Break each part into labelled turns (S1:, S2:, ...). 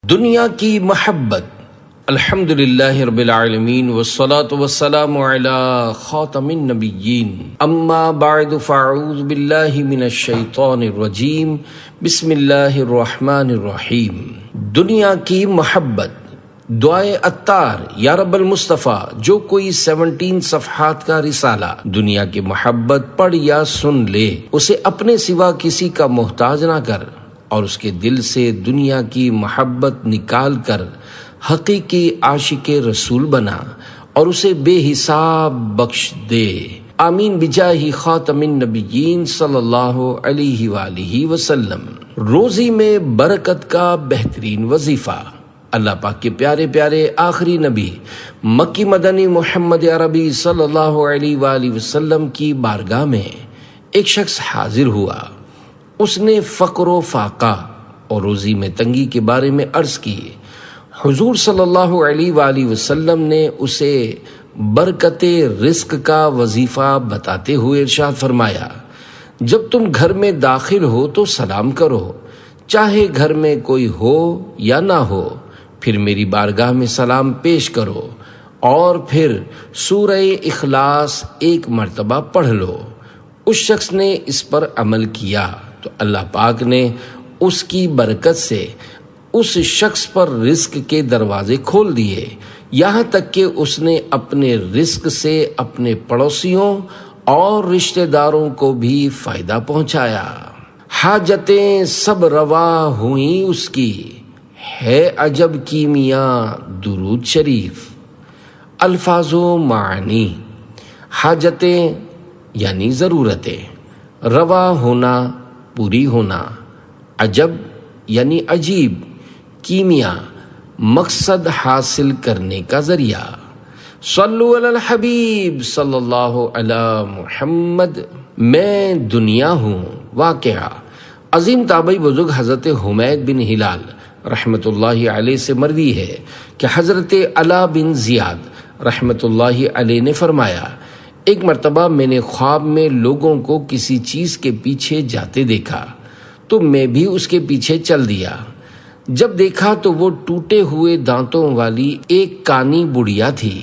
S1: دنیا کی محبت۔ الحمدللہ رب العالمین والصلاة والسلام علی خاتم النبیین، اما بعد فاعوذ باللہ من الشیطان الرجیم، بسم اللہ الرحمن الرحیم۔ دنیا کی محبت۔ دعائے عطار، یا رب المصطفیٰ، جو کوئی 17 صفحات کا رسالہ دنیا کی محبت پڑھ یا سن لے، اسے اپنے سوا کسی کا محتاج نہ کر، اور اس کے دل سے دنیا کی محبت نکال کر حقیقی عاشق رسول بنا، اور اسے بے حساب بخش دے۔ آمین بجاہ خاتم النبیین صلی اللہ علیہ وآلہ وسلم۔ روزی میں برکت کا بہترین وظیفہ۔ اللہ پاک کے پیارے پیارے آخری نبی مکی مدنی محمد عربی صلی اللہ علیہ وآلہ وسلم کی بارگاہ میں ایک شخص حاضر ہوا۔ اس نے فقر و فاقہ اور روزی میں تنگی کے بارے میں عرض کی۔ حضور صلی اللہ علیہ وآلہ وسلم نے اسے برکت رزق کا وظیفہ بتاتے ہوئے ارشاد فرمایا، جب تم گھر میں داخل ہو تو سلام کرو، چاہے گھر میں کوئی ہو یا نہ ہو، پھر میری بارگاہ میں سلام پیش کرو، اور پھر سورہ اخلاص 1 مرتبہ پڑھ لو۔ اس شخص نے اس پر عمل کیا تو اللہ پاک نے اس کی برکت سے اس شخص پر رزق کے دروازے کھول دیے، یہاں تک کہ اس نے اپنے رزق سے اپنے پڑوسیوں اور رشتہ داروں کو بھی فائدہ پہنچایا۔ حاجتیں سب روا ہوئیں اس کی، ہے عجب کیمیاں درود شریف۔ الفاظ و معنی۔ حاجتیں یعنی ضرورتیں، روا ہونا پوری ہونا، عجب یعنی عجیب، کیمیا مقصد حاصل کرنے کا ذریعہ۔ صلو علی الحبیب صلی اللہ علی محمد۔ میں دنیا ہوں۔ واقعہ۔ عظیم تابعی بزرگ حضرت حمید بن ہلال رحمت اللہ علیہ سے مروی ہے کہ حضرت علا بن زیاد رحمت اللہ علیہ نے فرمایا، ایک مرتبہ میں نے خواب میں لوگوں کو کسی چیز کے پیچھے جاتے دیکھا تو میں بھی اس کے پیچھے چل دیا۔ جب دیکھا تو وہ ٹوٹے ہوئے دانتوں والی ایک کانی بڑھیا تھی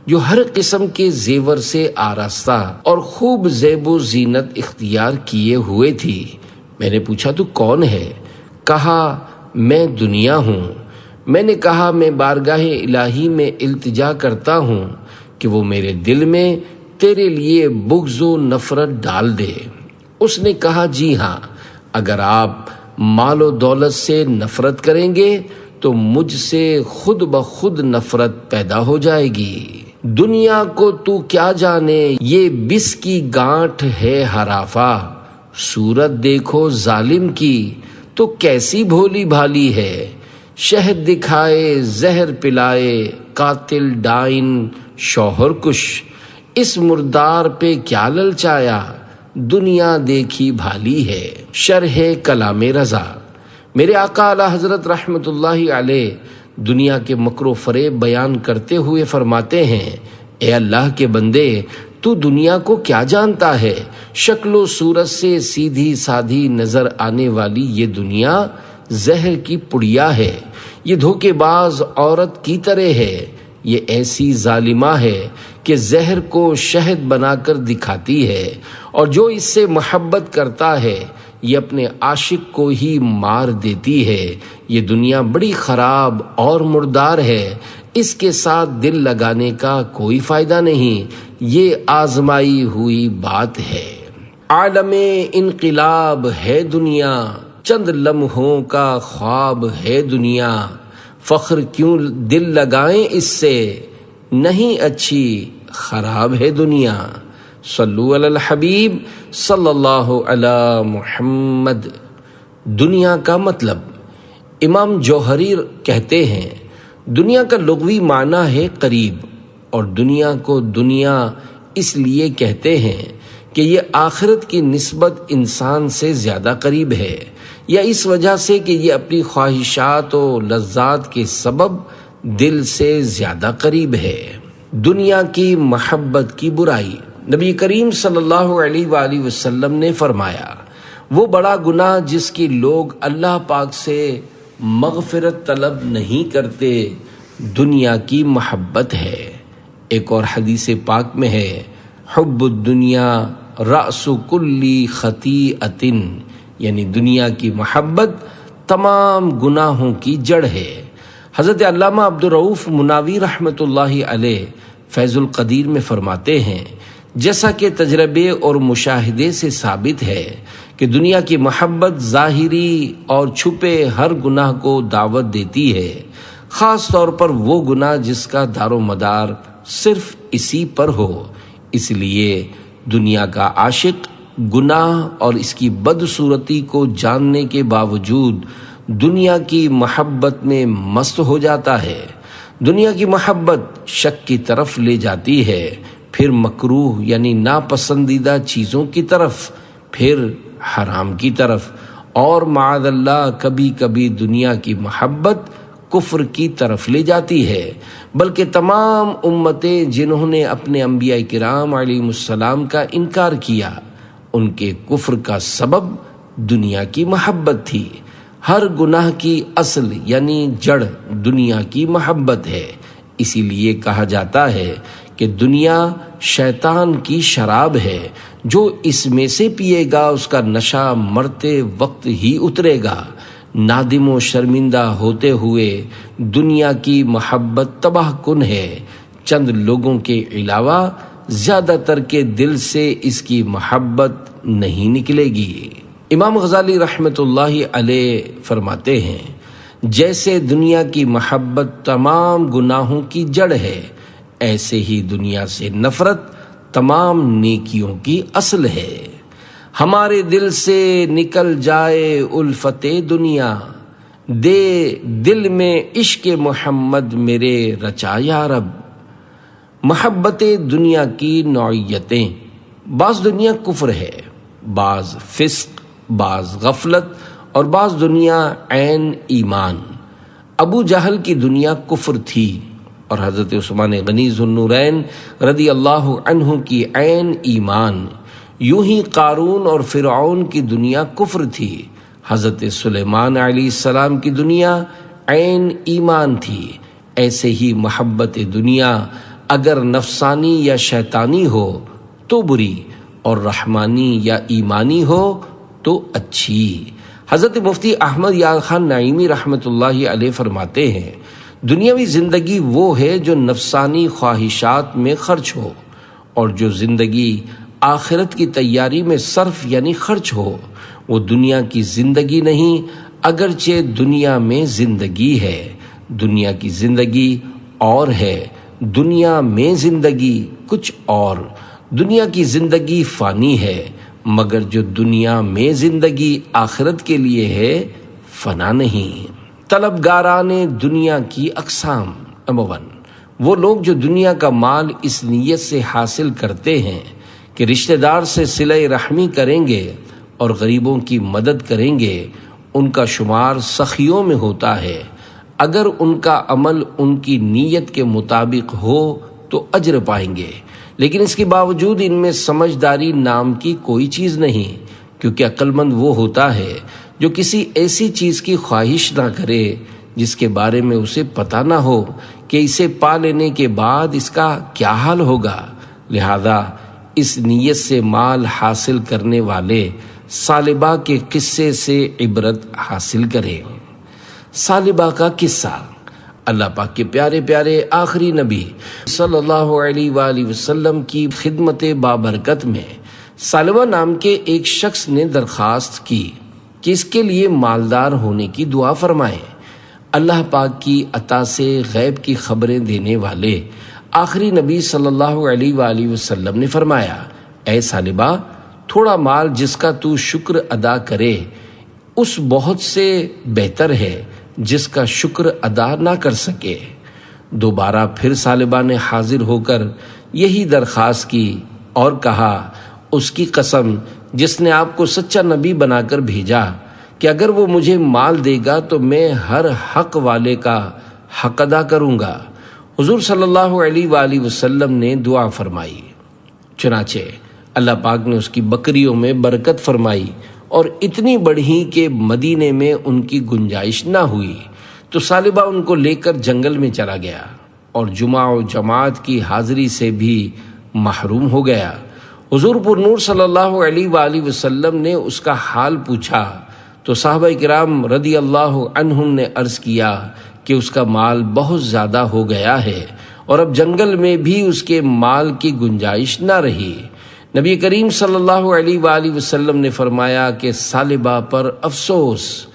S1: جو ہر قسم کے زیور سے آراستہ اور خوب زیب و زینت اختیار کیے ہوئے تھی۔ میں نے پوچھا تو کون ہے؟ کہا میں دنیا ہوں۔ میں نے کہا میں بارگاہ الہی میں التجا کرتا ہوں کہ وہ میرے دل میں تیرے لیے بغض و نفرت ڈال دے۔ اس نے کہا جی ہاں، اگر آپ مال و دولت سے نفرت کریں گے تو مجھ سے خود بخود نفرت پیدا ہو جائے گی۔ دنیا کو تو کیا جانے، یہ بس کی گانٹھ ہے ہرافا، صورت دیکھو ظالم کی تو کیسی بھولی بھالی ہے، شہد دکھائے زہر پلائے قاتل ڈائن شوہر کش، اس مردار پہ کیا للچایا، دنیا دیکھی بھالی ہے۔ شرح کلام رضا۔ میرے آقا اعلی حضرت رحمت اللہ علیہ دنیا کے مکر و فریب بیان کرتے ہوئے فرماتے ہیں، اے اللہ کے بندے، تو دنیا کو کیا جانتا ہے؟ شکل و صورت سے سیدھی سادھی نظر آنے والی یہ دنیا زہر کی پڑیا ہے، یہ دھوکے باز عورت کی طرح ہے، یہ ایسی ظالمہ ہے کہ زہر کو شہد بنا کر دکھاتی ہے، اور جو اس سے محبت کرتا ہے یہ اپنے عاشق کو ہی مار دیتی ہے۔ یہ دنیا بڑی خراب اور مردار ہے، اس کے ساتھ دل لگانے کا کوئی فائدہ نہیں، یہ آزمائی ہوئی بات ہے۔ عالم انقلاب ہے دنیا، چند لمحوں کا خواب ہے دنیا، فخر کیوں دل لگائیں اس سے، نہیں اچھی خراب ہے دنیا۔ صلو علی الحبیب صلی اللہ علی محمد۔ دنیا کا مطلب۔ امام جوہری کہتے ہیں، دنیا کا لغوی معنی ہے قریب، اور دنیا کو دنیا اس لیے کہتے ہیں کہ یہ آخرت کی نسبت انسان سے زیادہ قریب ہے، یا اس وجہ سے کہ یہ اپنی خواہشات و لذات کے سبب دل سے زیادہ قریب ہے۔ دنیا کی محبت کی برائی۔ نبی کریم صلی اللہ علیہ وآلہ وسلم نے فرمایا، وہ بڑا گناہ جس کی لوگ اللہ پاک سے مغفرت طلب نہیں کرتے، دنیا کی محبت ہے۔ ایک اور حدیث پاک میں ہے، حب الدنیا رأس کل خطیئۃ، یعنی دنیا کی محبت تمام گناہوں کی جڑ ہے۔ حضرت علامہ عبدالرؤف مناوی رحمۃ اللہ علیہ فیض القدیر میں فرماتے ہیں، جیسا کہ تجربے اور مشاہدے سے ثابت ہے کہ دنیا کی محبت ظاہری اور چھپے ہر گناہ کو دعوت دیتی ہے، خاص طور پر وہ گناہ جس کا دار و مدار صرف اسی پر ہو۔ اس لیے دنیا کا عاشق گناہ اور اس کی بدصورتی کو جاننے کے باوجود دنیا کی محبت میں مست ہو جاتا ہے۔ دنیا کی محبت شک کی طرف لے جاتی ہے، پھر مکروہ یعنی ناپسندیدہ چیزوں کی طرف، پھر حرام کی طرف، اور معاذ اللہ کبھی کبھی دنیا کی محبت کفر کی طرف لے جاتی ہے۔ بلکہ تمام امتیں جنہوں نے اپنے انبیاء کرام علیہ السلام کا انکار کیا، ان کے کفر کا سبب دنیا کی محبت تھی۔ ہر گناہ کی اصل یعنی جڑ دنیا کی محبت ہے۔ اسی لیے کہا جاتا ہے کہ دنیا شیطان کی شراب ہے، جو اس میں سے پیے گا اس کا نشہ مرتے وقت ہی اترے گا۔ نادم و شرمندہ ہوتے ہوئے دنیا کی محبت تباہ کن ہے۔ چند لوگوں کے علاوہ زیادہ تر کے دل سے اس کی محبت نہیں نکلے گی۔ امام غزالی رحمۃ اللہ علیہ فرماتے ہیں، جیسے دنیا کی محبت تمام گناہوں کی جڑ ہے، ایسے ہی دنیا سے نفرت تمام نیکیوں کی اصل ہے۔ ہمارے دل سے نکل جائے الفت دنیا، دے دل میں عشق محمد میرے رچا یا رب۔ محبت دنیا کی نوعیتیں، بعض دنیا کفر ہے، بعض فسق، بعض غفلت، اور بعض دنیا عین ایمان۔ ابو جہل کی دنیا کفر تھی، اور حضرت عثمان غنی ذو النورین رضی اللہ عنہ کی عین ایمان۔ یوں ہی قارون اور فرعون کی دنیا کفر تھی، حضرت سلیمان علیہ السلام کی دنیا عین ایمان تھی۔ ایسے ہی محبت دنیا اگر نفسانی یا شیطانی ہو تو بری، اور رحمانی یا ایمانی ہو تو اچھی۔ حضرت مفتی احمد یار خان نعیمی رحمۃ اللہ علیہ فرماتے ہیں، دنیاوی زندگی وہ ہے جو نفسانی خواہشات میں خرچ ہو، اور جو زندگی آخرت کی تیاری میں صرف یعنی خرچ ہو، وہ دنیا کی زندگی نہیں، اگرچہ دنیا میں زندگی ہے۔ دنیا کی زندگی اور ہے، دنیا میں زندگی کچھ اور۔ دنیا کی زندگی فانی ہے، مگر جو دنیا میں زندگی آخرت کے لیے ہے فنا نہیں۔ طلبگاران دنیا کی اقسام۔ نمبر 1، وہ لوگ جو دنیا کا مال اس نیت سے حاصل کرتے ہیں کہ رشتہ دار سے صلہ رحمی کریں گے اور غریبوں کی مدد کریں گے، ان کا شمار سخیوں میں ہوتا ہے۔ اگر ان کا عمل ان کی نیت کے مطابق ہو تو اجر پائیں گے، لیکن اس کے باوجود ان میں سمجھداری نام کی کوئی چیز نہیں، کیونکہ عقل مند وہ ہوتا ہے جو کسی ایسی چیز کی خواہش نہ کرے جس کے بارے میں اسے پتہ نہ ہو کہ اسے پا لینے کے بعد اس کا کیا حال ہوگا۔ لہذا اس نیت سے مال حاصل کرنے والے ثعلبہ کے قصے سے عبرت حاصل کریں۔ ثعلبہ کا قصہ۔ اللہ پاک کے پیارے پیارے آخری نبی صلی اللہ علیہ وآلہ وسلم کی خدمت بابرکت میں ثعلبہ نام کے ایک شخص نے درخواست کی کہ اس کے لیے مالدار ہونے کی دعا فرمائیں۔ اللہ پاک کی عطا سے غیب کی خبریں دینے والے آخری نبی صلی اللہ علیہ وآلہ وسلم نے فرمایا، اے ثعلبہ، تھوڑا مال جس کا تو شکر ادا کرے اس بہت سے بہتر ہے جس کا شکر ادا نہ کر سکے۔ دوبارہ پھر ثعلبہ نے حاضر ہو کر یہی درخواست کی اور کہا، اس کی قسم جس نے آپ کو سچا نبی بنا کر بھیجا کہ اگر وہ مجھے مال دے گا تو میں ہر حق والے کا حق ادا کروں گا۔ حضور صلی اللہ علیہ وآلہ وسلم نے دعا فرمائی، چنانچہ اللہ پاک نے اس کی بکریوں میں برکت فرمائی اور اتنی بڑھی کہ مدینے میں ان کی گنجائش نہ ہوئی، تو ثعلبہ ان کو لے کر جنگل میں چلا گیا اور جمعہ و جماعت کی حاضری سے بھی محروم ہو گیا۔ حضور پر نور صلی اللہ علیہ وآلہ وسلم نے اس کا حال پوچھا تو صحابہ کرام رضی اللہ عنہم نے عرض کیا کہ اس کا مال بہت زیادہ ہو گیا ہے اور اب جنگل میں بھی اس کے مال کی گنجائش نہ رہی۔ نبی کریم صلی اللہ علیہ وآلہ وسلم نے فرمایا کہ ثعلبہ پر افسوس۔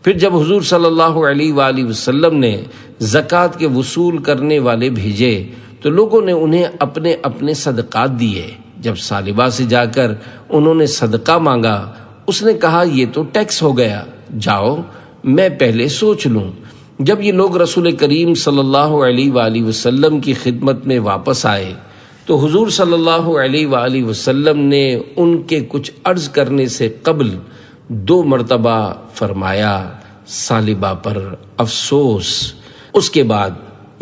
S1: پھر جب حضور صلی اللہ علیہ وآلہ وسلم نے زکوٰۃ کے وصول کرنے والے بھیجے تو لوگوں نے انہیں اپنے اپنے صدقات دیے۔ جب ثعلبہ سے جا کر انہوں نے صدقہ مانگا، اس نے کہا یہ تو ٹیکس ہو گیا، جاؤ میں پہلے سوچ لوں۔ جب یہ لوگ رسول کریم صلی اللہ علیہ وآلہ وسلم کی خدمت میں واپس آئے تو حضور صلی اللہ علیہ وآلہ وسلم نے ان کے کچھ عرض کرنے سے قبل 2 مرتبہ فرمایا ثعلبہ پر افسوس۔ اس کے بعد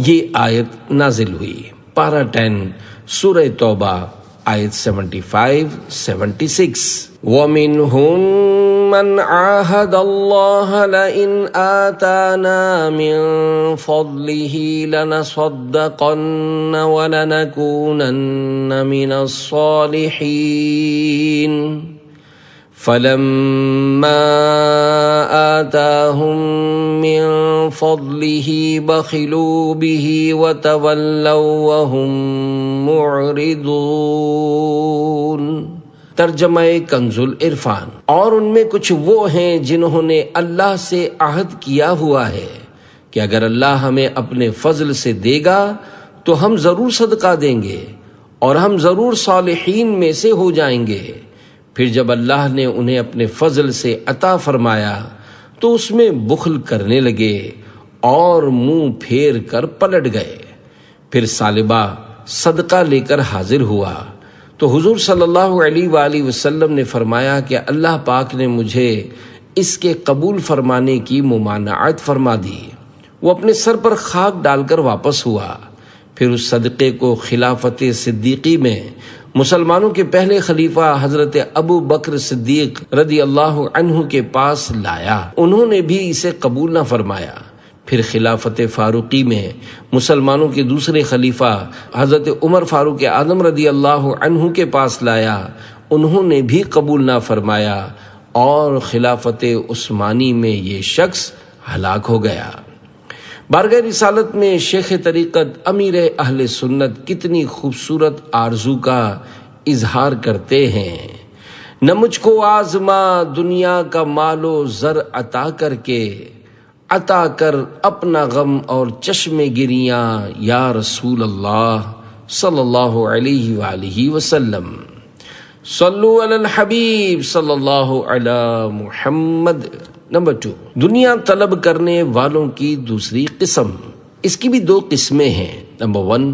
S1: یہ آیت نازل ہوئی، پارہ 10 سورہ توبہ آیت 75-76۔ وَمِنْهُمْ مَنْ عَاهَدَ اللَّهَ لَئِنْ آتَانَا مِنْ فَضْلِهِ لَنَصَدَّقَنَّ وَلَنَكُونَنَّ مِنَ الصَّالِحِينَ فَلَمَّا آتَاهُمْ مِنْ فَضْلِهِ بَخِلُوا بِهِ وَتَوَلَّوْا وَهُمْ مُعْرِضُونَ۔ ترجمہ کنز العرفان۔ اور ان میں کچھ وہ ہیں جنہوں نے اللہ سے عہد کیا ہوا ہے کہ اگر اللہ ہمیں اپنے فضل سے دے گا تو ہم ضرور صدقہ دیں گے اور ہم ضرور صالحین میں سے ہو جائیں گے۔ پھر جب اللہ نے انہیں اپنے فضل سے عطا فرمایا تو اس میں بخل کرنے لگے اور منہ پھیر کر پلٹ گئے۔ پھر ثعلبہ صدقہ لے کر حاضر ہوا تو حضور صلی اللہ علیہ وآلہ وسلم نے فرمایا کہ اللہ پاک نے مجھے اس کے قبول فرمانے کی ممانعت فرما دی۔ وہ اپنے سر پر خاک ڈال کر واپس ہوا۔ پھر اس صدقے کو خلافت صدیقی میں مسلمانوں کے پہلے خلیفہ حضرت ابو بکر صدیق رضی اللہ عنہ کے پاس لایا، انہوں نے بھی اسے قبول نہ فرمایا۔ پھر خلافت فاروقی میں مسلمانوں کے دوسرے خلیفہ حضرت عمر فاروق اعظم رضی اللہ عنہ کے پاس لایا، انہوں نے بھی قبول نہ فرمایا، اور خلافت عثمانی میں یہ شخص ہلاک ہو گیا۔ بارگاہ رسالت میں شیخ طریقت امیر اہل سنت کتنی خوبصورت آرزو کا اظہار کرتے ہیں۔ نہ مجھ کو آزما دنیا کا مال و زر عطا کر کے، عطا کر اپنا غم اور چشم گریاں یا رسول اللہ صلی اللہ علیہ وآلہ وسلم۔ صلو علی الحبیب صلی اللہ علی محمد۔ نمبر 2، دنیا طلب کرنے والوں کی دوسری قسم۔ اس کی بھی 2 قسمیں ہیں۔ نمبر 1،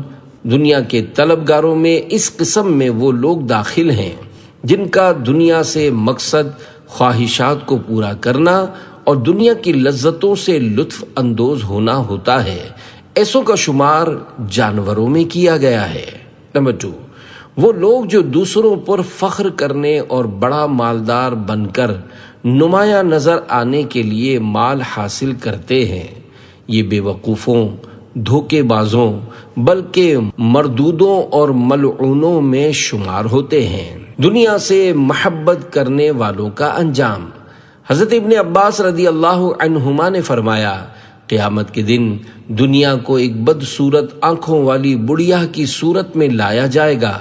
S1: دنیا کے طلبگاروں میں اس قسم میں وہ لوگ داخل ہیں جن کا دنیا سے مقصد خواہشات کو پورا کرنا اور دنیا کی لذتوں سے لطف اندوز ہونا ہوتا ہے۔ ایسوں کا شمار جانوروں میں کیا گیا ہے۔ نمبر 2، وہ لوگ جو دوسروں پر فخر کرنے اور بڑا مالدار بن کر نمایاں نظر آنے کے لیے مال حاصل کرتے ہیں، یہ بے وقوفوں، دھوکے بازوں بلکہ مردودوں اور ملعونوں میں شمار ہوتے ہیں۔ دنیا سے محبت کرنے والوں کا انجام۔ حضرت ابن عباس رضی اللہ عنہما نے فرمایا، قیامت کے دن دنیا کو ایک بدصورت آنکھوں والی بڑھیا کی صورت میں لایا جائے گا،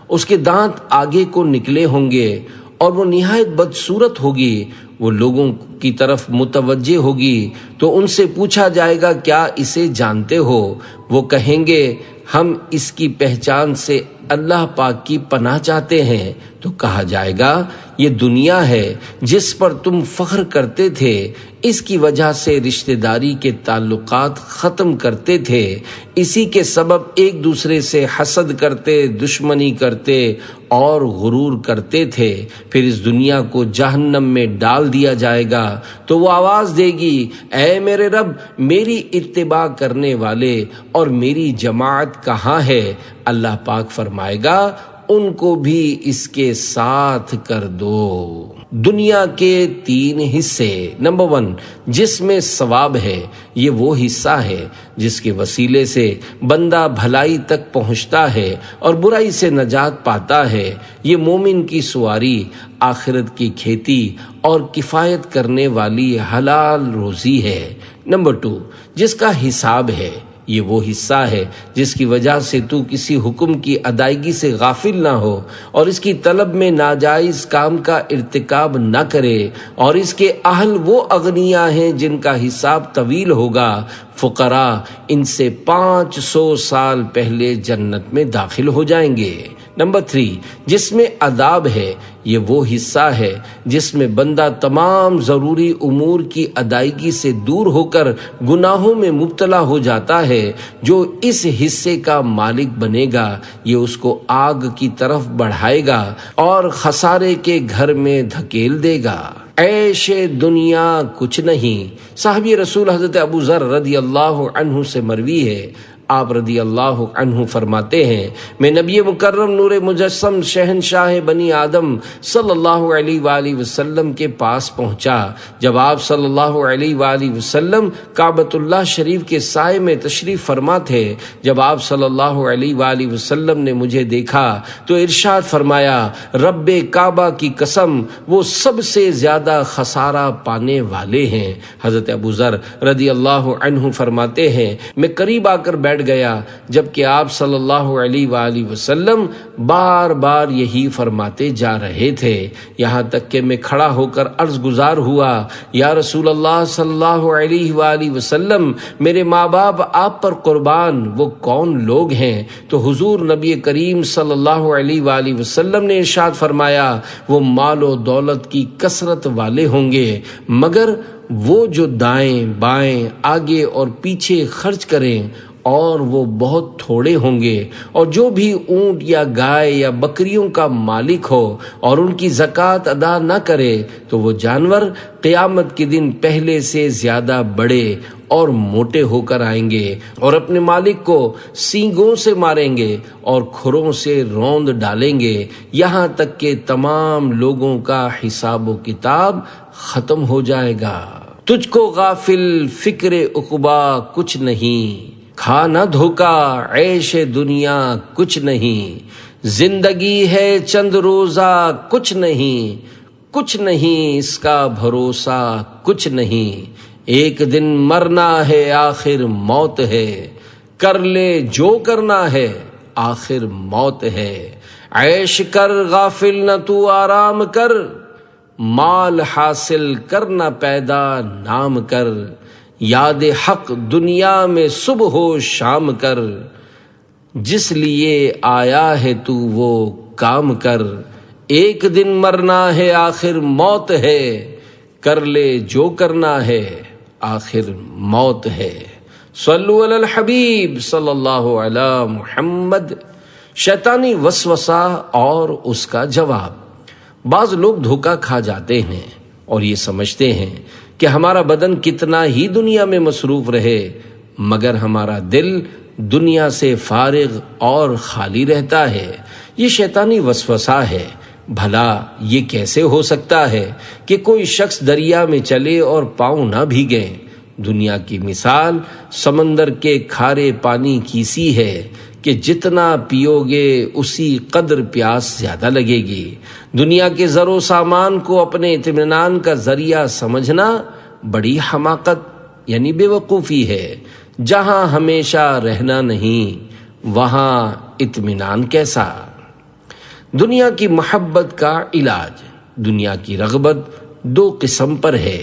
S1: اس کے دانت آگے کو نکلے ہوں گے اور وہ نہایت بدصورت ہوگی۔ وہ لوگوں کی طرف متوجہ ہوگی تو ان سے پوچھا جائے گا کیا اسے جانتے ہو؟ وہ کہیں گے ہم اس کی پہچان سے اللہ پاک کی پناہ چاہتے ہیں۔ تو کہا جائے گا یہ دنیا ہے جس پر تم فخر کرتے تھے، اس کی وجہ سے رشتہ داری کے تعلقات ختم کرتے تھے، اسی کے سبب ایک دوسرے سے حسد کرتے، دشمنی کرتے اور غرور کرتے تھے۔ پھر اس دنیا کو جہنم میں ڈال دیا جائے گا تو وہ آواز دے گی، اے میرے رب، میری اتباع کرنے والے اور میری جماعت کہاں ہے؟ اللہ پاک فرمائے گا ان کو بھی اس کے ساتھ کر دو۔ دنیا کے 3 حصے۔ نمبر 1، جس میں ثواب ہے، یہ وہ حصہ ہے جس کے وسیلے سے بندہ بھلائی تک پہنچتا ہے اور برائی سے نجات پاتا ہے۔ یہ مومن کی سواری، آخرت کی کھیتی اور کفایت کرنے والی حلال روزی ہے۔ نمبر 2، جس کا حساب ہے، یہ وہ حصہ ہے جس کی وجہ سے تو کسی حکم کی ادائیگی سے غافل نہ ہو اور اس کی طلب میں ناجائز کام کا ارتکاب نہ کرے، اور اس کے اہل وہ اغنیاء ہیں جن کا حساب طویل ہوگا۔ فقراء ان سے 500 سال پہلے جنت میں داخل ہو جائیں گے۔ نمبر 3، جس میں عذاب ہے، یہ وہ حصہ ہے جس میں بندہ تمام ضروری امور کی ادائیگی سے دور ہو کر گناہوں میں مبتلا ہو جاتا ہے۔ جو اس حصے کا مالک بنے گا، یہ اس کو آگ کی طرف بڑھائے گا اور خسارے کے گھر میں دھکیل دے گا۔ عیش دنیا کچھ نہیں۔ صحابی رسول حضرت ابو ذر رضی اللہ عنہ سے مروی ہے، آپ رضی اللہ عنہ فرماتے ہیں، میں نبی مکرم نور مجسم شہنشاہ بنی آدم صلی اللہ علیہ وآلہ وسلم کے پاس پہنچا۔ جب آپ صلی اللہ علیہ وآلہ وسلم کعبۃ اللہ شریف کے سائے میں تشریف فرما تھے، جب آپ صلی اللہ علیہ وآلہ وسلم نے مجھے دیکھا تو ارشاد فرمایا، رب کعبہ کی قسم، وہ سب سے زیادہ خسارہ پانے والے ہیں۔ حضرت ابو ذر رضی اللہ عنہ فرماتے ہیں، میں قریب آ کر بیٹھ گیا جبکہ آپ صلی اللہ علیہ وآلہ وسلم بار بار یہی فرماتے جا رہے تھے، یہاں تک کہ میں کھڑا ہو کر عرض گزار ہوا، یا رسول اللہ صلی اللہ علیہ وآلہ وسلم، میرے ماں باپ آپ پر قربان، وہ کون لوگ ہیں؟ تو حضور نبی کریم صلی اللہ علیہ وآلہ وسلم نے ارشاد فرمایا، وہ مال و دولت کی کثرت والے ہوں گے، مگر وہ جو دائیں بائیں آگے اور پیچھے خرچ کریں، اور وہ بہت تھوڑے ہوں گے، اور جو بھی اونٹ یا گائے یا بکریوں کا مالک ہو اور ان کی زکوٰۃ ادا نہ کرے تو وہ جانور قیامت کے دن پہلے سے زیادہ بڑے اور موٹے ہو کر آئیں گے اور اپنے مالک کو سینگوں سے ماریں گے اور کھروں سے روند ڈالیں گے، یہاں تک کہ تمام لوگوں کا حساب و کتاب ختم ہو جائے گا۔ تجھ کو غافل فکر عقبا کچھ نہیں، کھا نہ دھوکا عیش دنیا کچھ نہیں، زندگی ہے چند روزہ کچھ نہیں، کچھ نہیں اس کا بھروسہ کچھ نہیں، ایک دن مرنا ہے آخر موت ہے، کر لے جو کرنا ہے آخر موت ہے، عیش کر غافل نہ تو آرام کر، مال حاصل کرنا پیدا نام کر، یاد حق دنیا میں صبح و شام کر، جس لیے آیا ہے تو وہ کام کر، ایک دن مرنا ہے آخر موت ہے، کر لے جو کرنا ہے آخر موت ہے۔ صلو علی الحبیب صلی اللہ علی محمد۔ شیطانی وسوسہ اور اس کا جواب۔ بعض لوگ دھوکہ کھا جاتے ہیں اور یہ سمجھتے ہیں کہ ہمارا بدن کتنا ہی دنیا میں مصروف رہے مگر ہمارا دل دنیا سے فارغ اور خالی رہتا ہے۔ یہ شیطانی وسوسہ ہے۔ بھلا یہ کیسے ہو سکتا ہے کہ کوئی شخص دریا میں چلے اور پاؤں نہ بھیگے؟ دنیا کی مثال سمندر کے کھارے پانی کی سی ہے کہ جتنا پیو گے اسی قدر پیاس زیادہ لگے گی۔ دنیا کے زر و سامان کو اپنے اطمینان کا ذریعہ سمجھنا بڑی حماقت یعنی بے وقوفی ہے۔ جہاں ہمیشہ رہنا نہیں وہاں اطمینان کیسا؟ دنیا کی محبت کا علاج۔ دنیا کی رغبت 2 قسم پر ہے،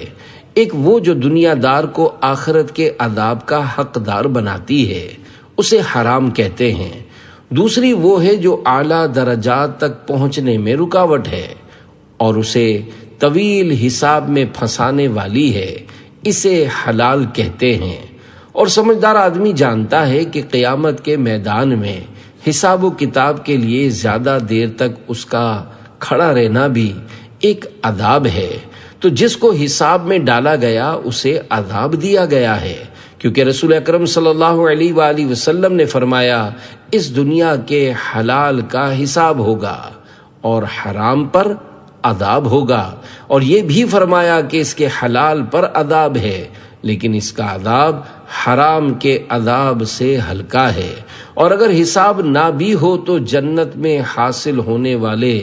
S1: ایک وہ جو دنیا دار کو آخرت کے عذاب کا حقدار بناتی ہے، اسے حرام کہتے ہیں۔ دوسری وہ ہے جو اعلیٰ درجات تک پہنچنے میں رکاوٹ ہے اور اسے طویل حساب میں پھنسانے والی ہے، اسے حلال کہتے ہیں۔ اور سمجھدار آدمی جانتا ہے کہ قیامت کے میدان میں حساب و کتاب کے لیے زیادہ دیر تک اس کا کھڑا رہنا بھی ایک عذاب ہے، تو جس کو حساب میں ڈالا گیا اسے عذاب دیا گیا ہے، کیونکہ رسول اکرم صلی اللہ علیہ وآلہ وسلم نے فرمایا، اس دنیا کے حلال کا حساب ہوگا اور حرام پر عذاب ہوگا، اور یہ بھی فرمایا کہ اس کے حلال پر عذاب ہے، لیکن اس کا عذاب حرام کے عذاب سے ہلکا ہے، اور اگر حساب نہ بھی ہو تو جنت میں حاصل ہونے والے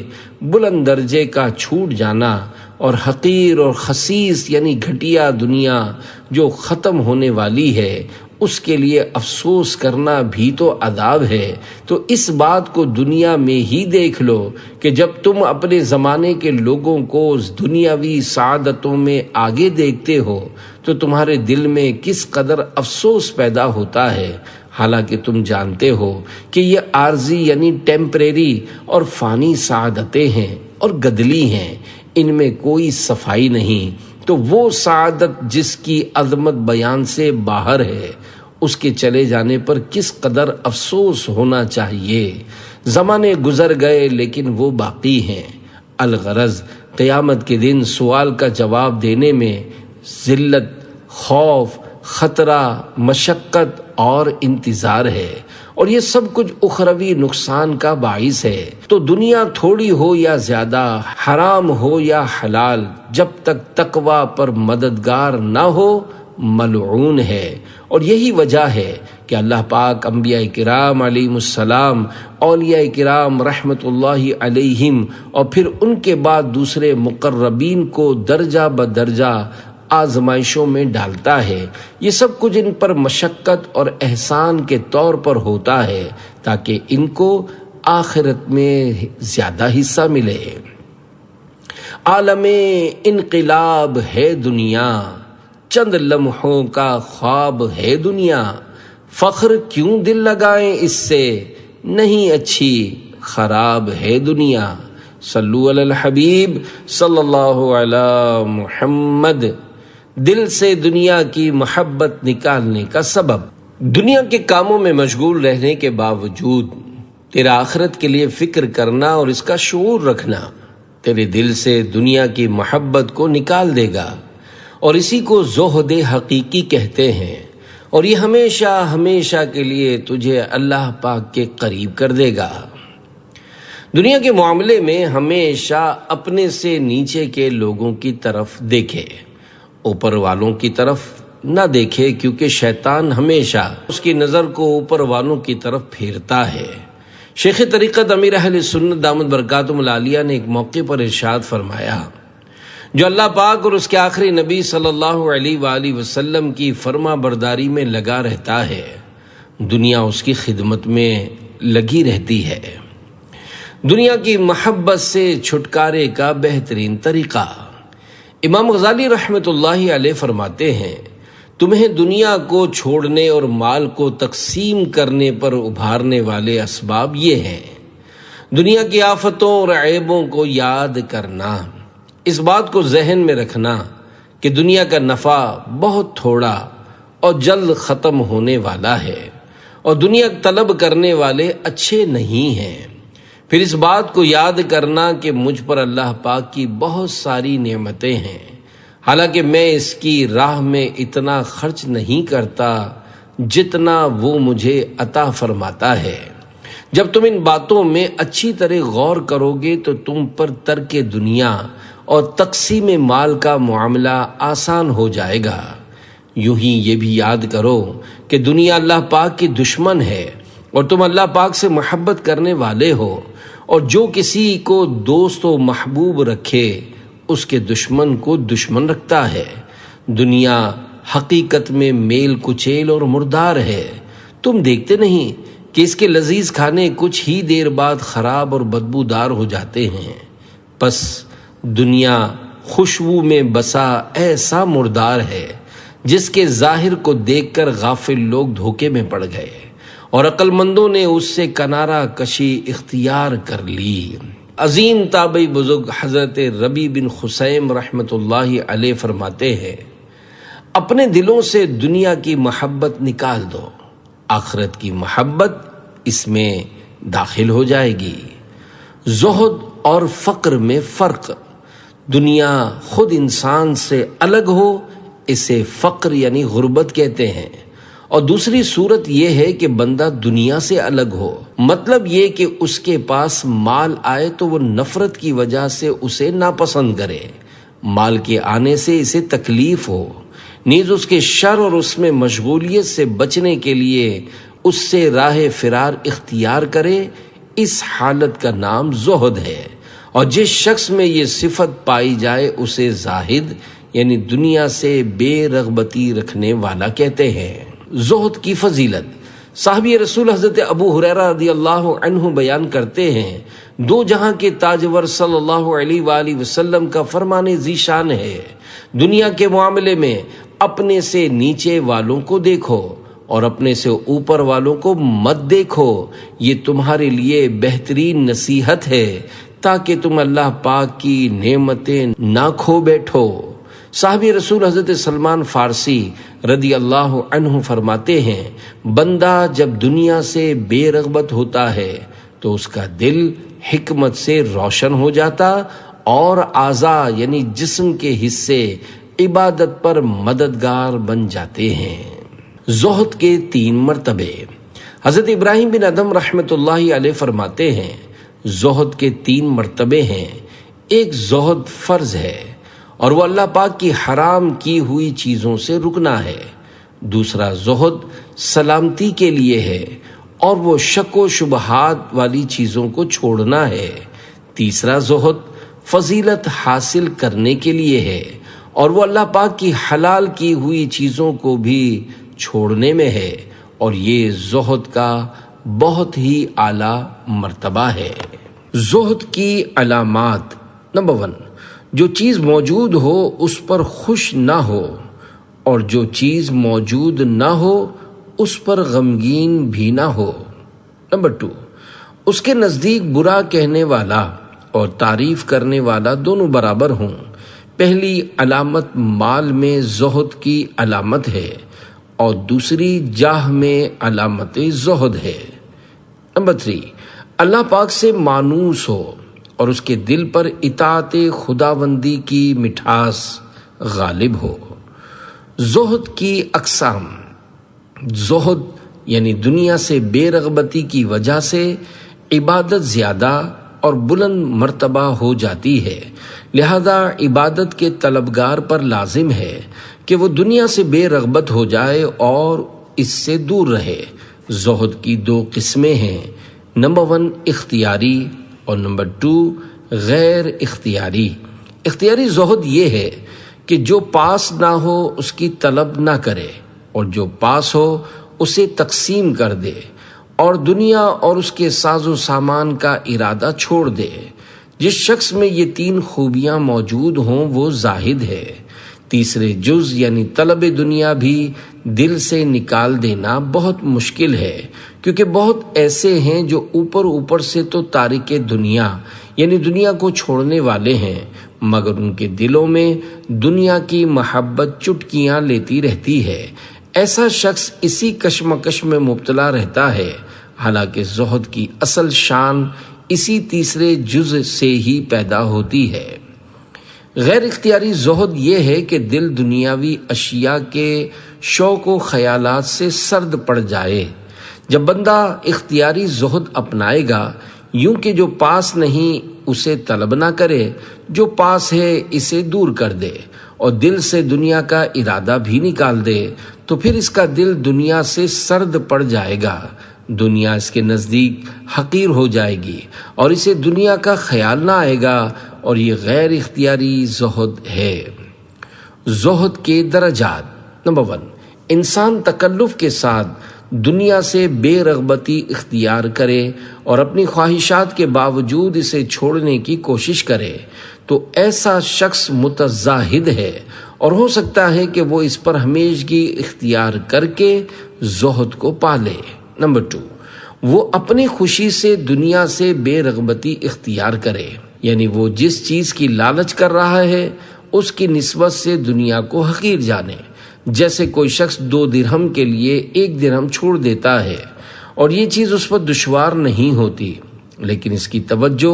S1: بلند درجے کا چھوٹ جانا اور حقیر اور خسیس یعنی گھٹیا دنیا جو ختم ہونے والی ہے اس کے لیے افسوس کرنا بھی تو عذاب ہے۔ تو اس بات کو دنیا میں ہی دیکھ لو کہ جب تم اپنے زمانے کے لوگوں کو دنیاوی سعادتوں میں آگے دیکھتے ہو تو تمہارے دل میں کس قدر افسوس پیدا ہوتا ہے، حالانکہ تم جانتے ہو کہ یہ عارضی یعنی ٹیمپریری اور فانی سعادتیں ہیں اور گدلی ہیں، ان میں کوئی صفائی نہیں۔ تو وہ سعادت جس کی عظمت بیان سے باہر ہے، اس کے چلے جانے پر کس قدر افسوس ہونا چاہیے۔ زمانے گزر گئے لیکن وہ باقی ہیں۔ الغرض قیامت کے دن سوال کا جواب دینے میں ذلت، خوف، خطرہ، مشقت اور انتظار ہے، اور یہ سب کچھ اخروی نقصان کا باعث ہے۔ تو دنیا تھوڑی ہو یا زیادہ، حرام ہو یا حلال، جب تک تقوی پر مددگار نہ ہو ملعون ہے۔ اور یہی وجہ ہے کہ اللہ پاک انبیاء کرام علیہم السلام، اولیاء کرام رحمت اللہ علیہم، اور پھر ان کے بعد دوسرے مقربین کو درجہ بدرجہ آزمائشوں میں ڈالتا ہے۔ یہ سب کچھ ان پر مشقت اور احسان کے طور پر ہوتا ہے تاکہ ان کو آخرت میں زیادہ حصہ ملے۔ عالم انقلاب ہے دنیا، چند لمحوں کا خواب ہے دنیا، فخر کیوں دل لگائیں اس سے، نہیں اچھی خراب ہے دنیا۔ صلو علی الحبیب صلی اللہ علی محمد۔ دل سے دنیا کی محبت نکالنے کا سبب۔ دنیا کے کاموں میں مشغول رہنے کے باوجود تیرا آخرت کے لیے فکر کرنا اور اس کا شعور رکھنا تیرے دل سے دنیا کی محبت کو نکال دے گا، اور اسی کو زہد حقیقی کہتے ہیں، اور یہ ہمیشہ ہمیشہ کے لیے تجھے اللہ پاک کے قریب کر دے گا۔ دنیا کے معاملے میں ہمیشہ اپنے سے نیچے کے لوگوں کی طرف دیکھے، اوپر والوں کی طرف نہ دیکھے، کیونکہ شیطان ہمیشہ اس کی نظر کو اوپر والوں کی طرف پھیرتا ہے۔ شیخ طریقت امیر اہل سنت دامت برکاتہم العالیہ نے ایک موقع پر ارشاد فرمایا، جو اللہ پاک اور اس کے آخری نبی صلی اللہ علیہ وآلہ وسلم کی فرما برداری میں لگا رہتا ہے، دنیا اس کی خدمت میں لگی رہتی ہے۔ دنیا کی محبت سے چھٹکارے کا بہترین طریقہ۔ امام غزالی رحمت اللہ علیہ فرماتے ہیں، تمہیں دنیا کو چھوڑنے اور مال کو تقسیم کرنے پر ابھارنے والے اسباب یہ ہیں: دنیا کی آفتوں اور عیبوں کو یاد کرنا، اس بات کو ذہن میں رکھنا کہ دنیا کا نفع بہت تھوڑا اور جلد ختم ہونے والا ہے، اور دنیا طلب کرنے والے اچھے نہیں ہیں۔ پھر اس بات کو یاد کرنا کہ مجھ پر اللہ پاک کی بہت ساری نعمتیں ہیں، حالانکہ میں اس کی راہ میں اتنا خرچ نہیں کرتا جتنا وہ مجھے عطا فرماتا ہے۔ جب تم ان باتوں میں اچھی طرح غور کرو گے تو تم پر ترک دنیا اور تقسیم مال کا معاملہ آسان ہو جائے گا۔ یوں ہی یہ بھی یاد کرو کہ دنیا اللہ پاک کی دشمن ہے اور تم اللہ پاک سے محبت کرنے والے ہو، اور جو کسی کو دوست و محبوب رکھے اس کے دشمن کو دشمن رکھتا ہے۔ دنیا حقیقت میں میل کچیل اور مردار ہے، تم دیکھتے نہیں کہ اس کے لذیذ کھانے کچھ ہی دیر بعد خراب اور بدبودار ہو جاتے ہیں۔ پس دنیا خوشبو میں بسا ایسا مردار ہے جس کے ظاہر کو دیکھ کر غافل لوگ دھوکے میں پڑ گئے اور عقل مندوں نے اس سے کنارہ کشی اختیار کر لی۔ عظیم تابعی بزرگ حضرت ربیع بن خثیم رحمت اللہ علیہ فرماتے ہیں، اپنے دلوں سے دنیا کی محبت نکال دو، آخرت کی محبت اس میں داخل ہو جائے گی۔ زہد اور فقر میں فرق۔ دنیا خود انسان سے الگ ہو اسے فقر یعنی غربت کہتے ہیں، اور دوسری صورت یہ ہے کہ بندہ دنیا سے الگ ہو، مطلب یہ کہ اس کے پاس مال آئے تو وہ نفرت کی وجہ سے اسے ناپسند کرے، مال کے آنے سے اسے تکلیف ہو، نیز اس کے شر اور اس میں مشغولیت سے بچنے کے لیے اس سے راہ فرار اختیار کرے، اس حالت کا نام زہد ہے۔ اور جس شخص میں یہ صفت پائی جائے اسے زاہد یعنی دنیا سے بے رغبتی رکھنے والا کہتے ہیں۔ زہد کی فضیلت، صحابی رسول حضرت ابو ہریرہ رضی اللہ عنہ بیان کرتے ہیں، دو جہاں کے تاجور صلی اللہ علیہ وآلہ وسلم کا فرمان ذیشان ہے، دنیا کے معاملے میں اپنے سے نیچے والوں کو دیکھو اور اپنے سے اوپر والوں کو مت دیکھو، یہ تمہارے لیے بہترین نصیحت ہے تاکہ تم اللہ پاک کی نعمتیں نہ کھو بیٹھو۔ صحابی رسول حضرت سلمان فارسی رضی اللہ عنہ فرماتے ہیں، بندہ جب دنیا سے بے رغبت ہوتا ہے تو اس کا دل حکمت سے روشن ہو جاتا اور اعضاء یعنی جسم کے حصے عبادت پر مددگار بن جاتے ہیں۔ زہد کے 3 مرتبے، حضرت ابراہیم بن ادم رحمۃ اللہ علیہ فرماتے ہیں، زہد کے 3 مرتبے ہیں۔ ایک زہد فرض ہے اور وہ اللہ پاک کی حرام کی ہوئی چیزوں سے رکنا ہے، دوسرا زہد سلامتی کے لیے ہے اور وہ شک و شبہات والی چیزوں کو چھوڑنا ہے، تیسرا زہد فضیلت حاصل کرنے کے لیے ہے اور وہ اللہ پاک کی حلال کی ہوئی چیزوں کو بھی چھوڑنے میں ہے، اور یہ زہد کا بہت ہی اعلیٰ مرتبہ ہے۔ زہد کی علامات، نمبر 1، جو چیز موجود ہو اس پر خوش نہ ہو، اور جو چیز موجود نہ ہو اس پر غمگین بھی نہ ہو۔ نمبر 2، اس کے نزدیک برا کہنے والا اور تعریف کرنے والا دونوں برابر ہوں۔ پہلی علامت مال میں زہد کی علامت ہے اور دوسری جاہ میں علامت زہد ہے۔ نمبر 3، اللہ پاک سے مانوس ہو اور اس کے دل پر اطاعت خداوندی کی مٹھاس غالب ہو۔ زہد کی اقسام، زہد یعنی دنیا سے بے رغبتی کی وجہ سے عبادت زیادہ اور بلند مرتبہ ہو جاتی ہے، لہذا عبادت کے طلبگار پر لازم ہے کہ وہ دنیا سے بے رغبت ہو جائے اور اس سے دور رہے۔ زہد کی 2 قسمیں ہیں، نمبر 1 اختیاری اور نمبر 2 غیر اختیاری۔ اختیاری زہد یہ ہے کہ جو پاس نہ ہو اس کی طلب نہ کرے، اور جو پاس ہو اسے تقسیم کر دے، اور دنیا اور اس کے ساز و سامان کا ارادہ چھوڑ دے۔ جس شخص میں یہ 3 خوبیاں موجود ہوں وہ زاہد ہے۔ تیسرے جز یعنی طلب دنیا بھی دل سے نکال دینا بہت مشکل ہے، کیونکہ بہت ایسے ہیں جو اوپر سے تو تارک دنیا یعنی دنیا کو چھوڑنے والے ہیں، مگر ان کے دلوں میں دنیا کی محبت چٹکیاں لیتی رہتی ہے۔ ایسا شخص اسی کشمکش میں مبتلا رہتا ہے، حالانکہ زہد کی اصل شان اسی تیسرے جز سے ہی پیدا ہوتی ہے۔ غیر اختیاری زہد یہ ہے کہ دل دنیاوی اشیاء کے شوق و خیالات سے سرد پڑ جائے۔ جب بندہ اختیاری زہد اپنائے گا، یوں کہ جو پاس نہیں اسے طلب نہ کرے، جو پاس ہے اسے دور کر دے، اور دل سے دنیا کا ارادہ بھی نکال دے، تو پھر اس کا دل دنیا سے سرد پڑ جائے گا، دنیا اس کے نزدیک حقیر ہو جائے گی اور اسے دنیا کا خیال نہ آئے گا، اور یہ غیر اختیاری زہد ہے۔ زہد کے درجات، نمبر 1، انسان تکلف کے ساتھ دنیا سے بے رغبتی اختیار کرے اور اپنی خواہشات کے باوجود اسے چھوڑنے کی کوشش کرے تو ایسا شخص متزاہد ہے، اور ہو سکتا ہے کہ وہ اس پر ہمیشگی اختیار کر کے زہد کو پالے۔ نمبر 2، وہ اپنی خوشی سے دنیا سے بے رغبتی اختیار کرے، یعنی وہ جس چیز کی لالچ کر رہا ہے اس کی نسبت سے دنیا کو حقیر جانے۔ جیسے کوئی شخص 2 درہم کے لیے 1 درہم چھوڑ دیتا ہے اور یہ چیز اس پر دشوار نہیں ہوتی، لیکن اس کی توجہ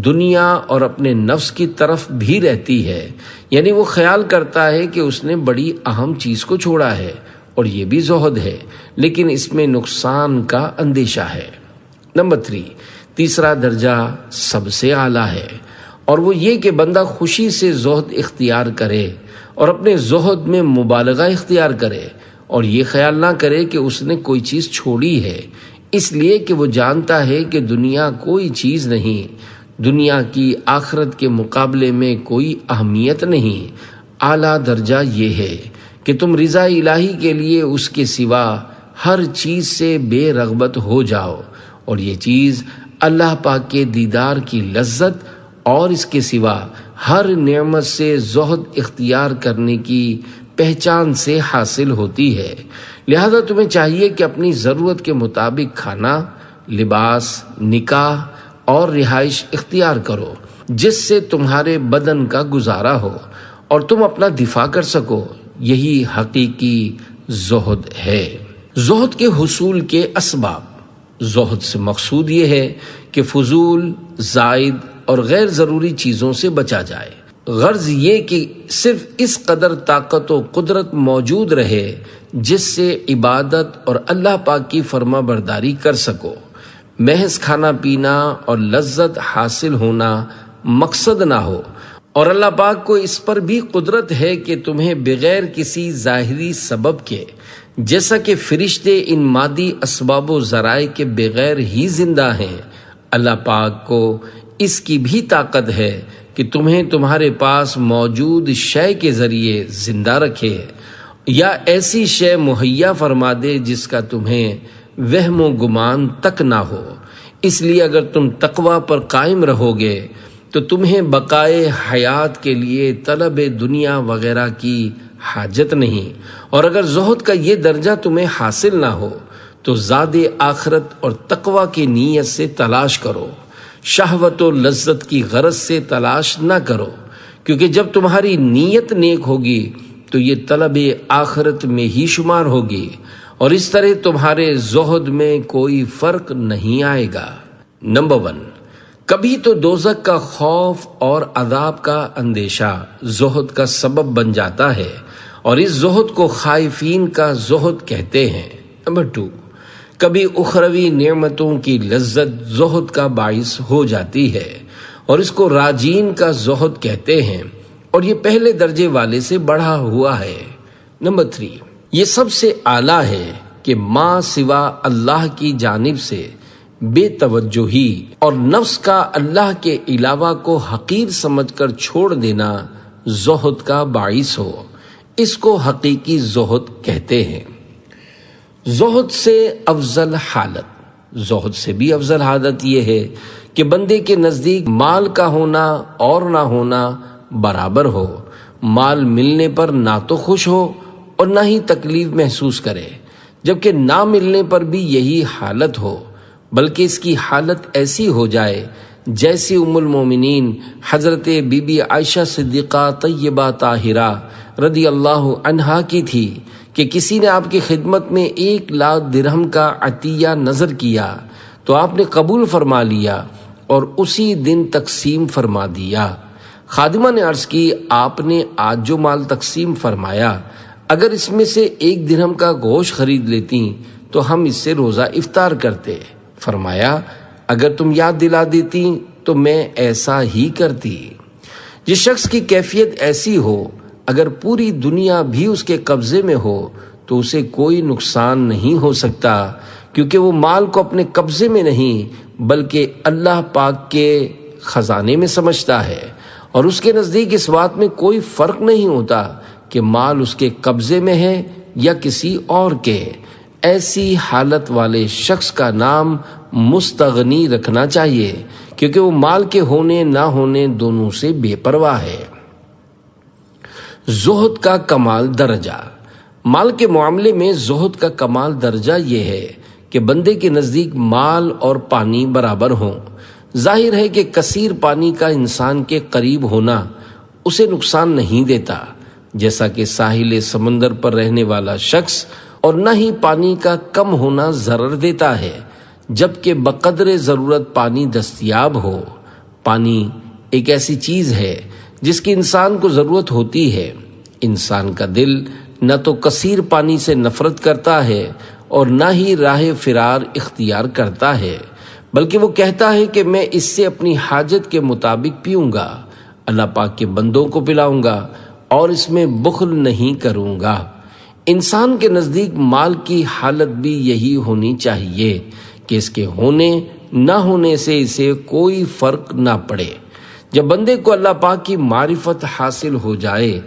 S1: دنیا اور اپنے نفس کی طرف بھی رہتی ہے، یعنی وہ خیال کرتا ہے کہ اس نے بڑی اہم چیز کو چھوڑا ہے، اور یہ بھی زہد ہے، لیکن اس میں نقصان کا اندیشہ ہے۔ نمبر 3، تیسرا درجہ سب سے اعلیٰ ہے، اور وہ یہ کہ بندہ خوشی سے زہد اختیار کرے اور اپنے زہد میں مبالغہ اختیار کرے، اور یہ خیال نہ کرے کہ اس نے کوئی چیز چھوڑی ہے، اس لیے کہ وہ جانتا ہے کہ دنیا کوئی چیز نہیں، دنیا کی آخرت کے مقابلے میں کوئی اہمیت نہیں۔ اعلیٰ درجہ یہ ہے کہ تم رضا الہی کے لیے اس کے سوا ہر چیز سے بے رغبت ہو جاؤ، اور یہ چیز اللہ پاک کے دیدار کی لذت اور اس کے سوا ہر نعمت سے زہد اختیار کرنے کی پہچان سے حاصل ہوتی ہے۔ لہذا تمہیں چاہیے کہ اپنی ضرورت کے مطابق کھانا، لباس، نکاح اور رہائش اختیار کرو، جس سے تمہارے بدن کا گزارا ہو اور تم اپنا دفاع کر سکو۔ یہی حقیقی زہد ہے۔ زہد کے حصول کے اسباب۔ زہد سے مقصود یہ ہے کہ فضول، زائد اور غیر ضروری چیزوں سے بچا جائے۔ غرض یہ کہ صرف اس قدر طاقت و قدرت موجود رہے جس سے عبادت اور اللہ پاک کی فرما برداری کر سکو۔ محض کھانا پینا اور لذت حاصل ہونا مقصد نہ ہو، اور اللہ پاک کو اس پر بھی قدرت ہے کہ تمہیں بغیر کسی ظاہری سبب کے، جیسا کہ فرشتے ان مادی اسباب و ذرائع کے بغیر ہی زندہ ہیں، اللہ پاک کو اس کی بھی طاقت ہے کہ تمہیں تمہارے پاس موجود شے کے ذریعے زندہ رکھے، یا ایسی شے مہیا فرما دے جس کا تمہیں وہم و گمان تک نہ ہو۔ اس لیے اگر تم تقوی پر قائم رہو گے تو تمہیں بقائے حیات کے لیے طلب دنیا وغیرہ کی حاجت نہیں، اور اگر زہد کا یہ درجہ تمہیں حاصل نہ ہو تو زاد آخرت اور تقوی کی نیت سے تلاش کرو، شہوت و لذت کی غرض سے تلاش نہ کرو، کیونکہ جب تمہاری نیت نیک ہوگی تو یہ طلب آخرت میں ہی شمار ہوگی، اور اس طرح تمہارے زہد میں کوئی فرق نہیں آئے گا۔ نمبر 1، کبھی تو دوزخ کا خوف اور عذاب کا اندیشہ زہد کا سبب بن جاتا ہے، اور اس زہد کو خائفین کا زہد کہتے ہیں۔ نمبر 2، کبھی اخروی نعمتوں کی لذت زہد کا باعث ہو جاتی ہے، اور اس کو راجین کا زہد کہتے ہیں، اور یہ پہلے درجے والے سے بڑھا ہوا ہے۔ نمبر 3، یہ سب سے اعلیٰ ہے کہ ماں سوا اللہ کی جانب سے بے توجہی اور نفس کا اللہ کے علاوہ کو حقیر سمجھ کر چھوڑ دینا زہد کا باعث ہو، اس کو حقیقی زہد کہتے ہیں۔ زہد سے افضل حالت۔ زہد سے بھی افضل حالت یہ ہے کہ بندے کے نزدیک مال کا ہونا اور نہ ہونا برابر ہو، مال ملنے پر نہ تو خوش ہو اور نہ ہی تکلیف محسوس کرے، جبکہ نہ ملنے پر بھی یہی حالت ہو، بلکہ اس کی حالت ایسی ہو جائے جیسی ام المومنین حضرت بی بی عائشہ صدیقہ طیبہ طاہرہ رضی اللہ عنہا کی تھی کہ کسی نے آپ کی خدمت میں 1,00,000 درہم کا عطیہ نظر کیا تو آپ نے قبول فرما لیا اور اسی دن تقسیم فرما دیا۔ خادمہ نے عرض کی، آپ نے آج جو مال تقسیم فرمایا، اگر اس میں سے 1 درہم کا گوشت خرید لیتی تو ہم اس سے روزہ افطار کرتے۔ فرمایا، اگر تم یاد دلا دیتی تو میں ایسا ہی کرتی۔ جس شخص کی کیفیت ایسی ہو، اگر پوری دنیا بھی اس کے قبضے میں ہو تو اسے کوئی نقصان نہیں ہو سکتا، کیونکہ وہ مال کو اپنے قبضے میں نہیں بلکہ اللہ پاک کے خزانے میں سمجھتا ہے، اور اس کے نزدیک اس بات میں کوئی فرق نہیں ہوتا کہ مال اس کے قبضے میں ہے یا کسی اور کے۔ ایسی حالت والے شخص کا نام مستغنی رکھنا چاہیے، کیونکہ وہ مال کے ہونے نہ ہونے دونوں سے بے پرواہ ہے۔ زہد کا کمال درجہ۔ مال کے معاملے میں زہد کا کمال درجہ یہ ہے کہ بندے کے نزدیک مال اور پانی برابر ہوں۔ ظاہر ہے کہ کثیر پانی کا انسان کے قریب ہونا اسے نقصان نہیں دیتا، جیسا کہ ساحل سمندر پر رہنے والا شخص، اور نہ ہی پانی کا کم ہونا ضرر دیتا ہے، جبکہ بقدر ضرورت پانی دستیاب ہو۔ پانی ایک ایسی چیز ہے جس کی انسان کو ضرورت ہوتی ہے۔ انسان کا دل نہ تو کثیر پانی سے نفرت کرتا ہے اور نہ ہی راہ فرار اختیار کرتا ہے، بلکہ وہ کہتا ہے کہ میں اس سے اپنی حاجت کے مطابق پیوں گا، اللہ پاک کے بندوں کو پلاؤں گا اور اس میں بخل نہیں کروں گا۔ انسان کے نزدیک مال کی حالت بھی یہی ہونی چاہیے کہ اس کے ہونے نہ ہونے سے اسے کوئی فرق نہ پڑے۔ جب بندے کو اللہ پاک کی معرفت حاصل ہو جائے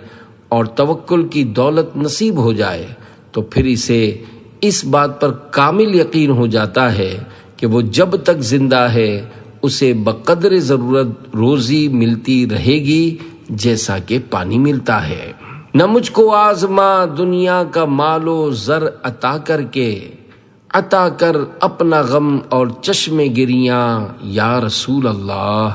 S1: اور توکل کی دولت نصیب ہو جائے تو پھر اسے اس بات پر کامل یقین ہو جاتا ہے کہ وہ جب تک زندہ ہے اسے بقدر ضرورت روزی ملتی رہے گی جیسا کہ پانی ملتا ہے۔ نہ مجھ کو آزما دنیا کا مال و زر عطا کر کے، عطا کر اپنا غم اور چشم گریاں یا رسول اللہ۔